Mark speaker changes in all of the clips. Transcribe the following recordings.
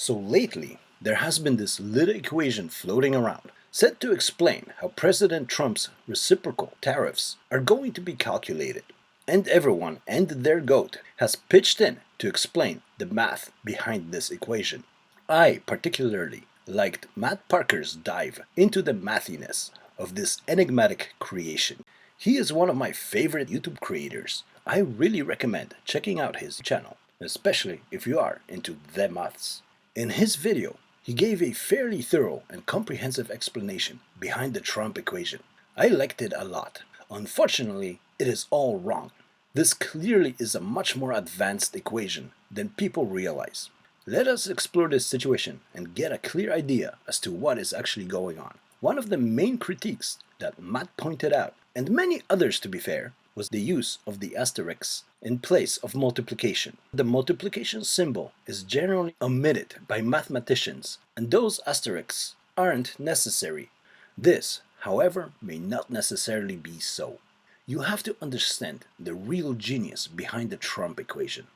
Speaker 1: So lately, there has been this little equation floating around, said to explain how President Trump's reciprocal tariffs are going to be calculated. And everyone and their goat has pitched in to explain the math behind this equation. I particularly liked Matt Parker's dive into the mathiness of this enigmatic creation. He is one of my favorite YouTube creators. I really recommend checking out his channel, especially if you are into the maths. In his video, he gave a fairly thorough and comprehensive explanation behind the Trump equation. I liked it a lot. Unfortunately, it is all wrong. This clearly is a much more advanced equation than people realize. Let us explore this situation and get a clear idea as to what is actually going on. One of the main critiques that Matt pointed out, and many others to be fair, was the use of the asterisk in place of multiplication. The multiplication symbol is generally omitted by mathematicians, and those asterisks aren't necessary. This, however, may not necessarily be so. You have to understand the real genius behind the Trump equation.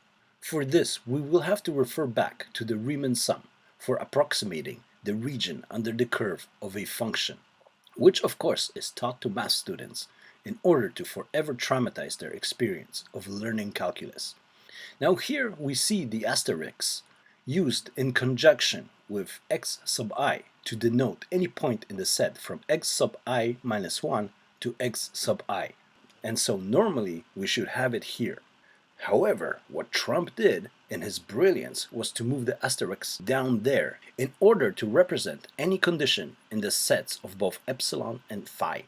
Speaker 1: For this, we will have to refer back to the Riemann sum for approximating the region under the curve of a function, which of course is taught to math students in order to forever traumatize their experience of learning calculus. Now here we see the asterisk used in conjunction with x sub I to denote any point in the set from x sub I minus 1 to x sub I. And so normally we should have it here. However, what Trump did in his brilliance was to move the asterisk down there in order to represent any condition in the sets of both epsilon and phi,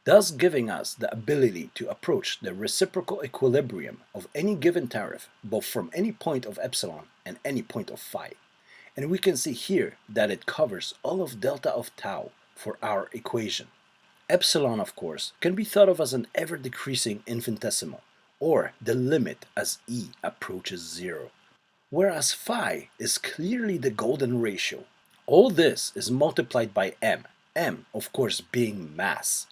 Speaker 1: thus giving us the ability to approach the reciprocal equilibrium of any given tariff both from any point of epsilon and any point of phi. And we can see here that it covers all of delta of tau for our equation. Epsilon, of course, can be thought of as an ever-decreasing infinitesimal, or the limit as e approaches 0, whereas phi is clearly the golden ratio. All this is multiplied by m of course being mass,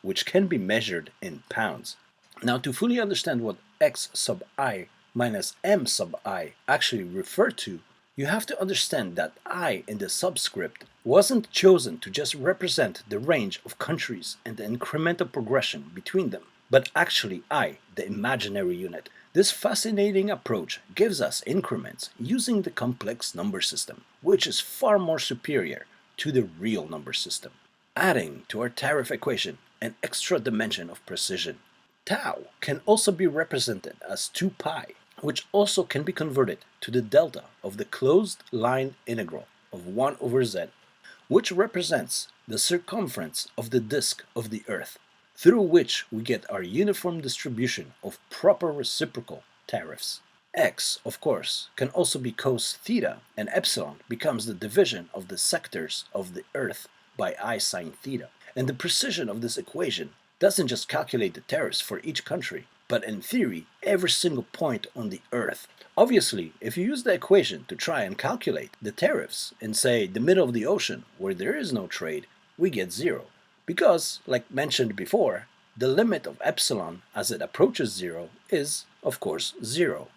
Speaker 1: which can be measured in pounds. Now, to fully understand what x sub I minus m sub I actually refer to, you have to understand that I in the subscript wasn't chosen to just represent the range of countries and the incremental progression between them, but actually I, the imaginary unit. This fascinating approach gives us increments using the complex number system, which is far more superior to the real number system, adding to our tariff equation an extra dimension of precision. Tau can also be represented as 2 pi, which also can be converted to the delta of the closed line integral of 1 over z, which represents the circumference of the disk of the Earth, through which we get our uniform distribution of proper reciprocal tariffs. X, of course, can also be cos theta, and epsilon becomes the division of the sectors of the Earth by I sine theta. And the precision of this equation doesn't just calculate the tariffs for each country, but in theory, every single point on the Earth. Obviously, if you use the equation to try and calculate the tariffs in, say, the middle of the ocean where there is no trade, we get 0. Because, like mentioned before, the limit of epsilon as it approaches 0 is, of course, 0.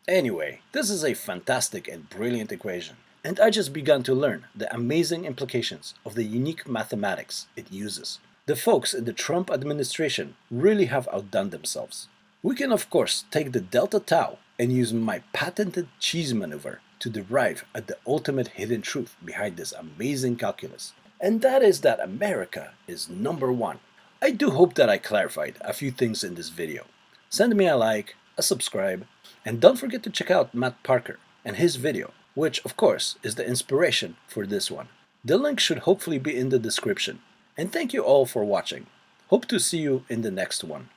Speaker 1: Anyway, this is a fantastic and brilliant equation, and I just began to learn the amazing implications of the unique mathematics it uses. The folks in the Trump administration really have outdone themselves. We can of course take the delta tau and use my patented cheese maneuver to derive at the ultimate hidden truth behind this amazing calculus. And that is that America is number one. I do hope that I clarified a few things in this video. Send me a like, a subscribe, and don't forget to check out Matt Parker and his video, which of course is the inspiration for this one. The link should hopefully be in the description. And thank you all for watching. Hope to see you in the next one.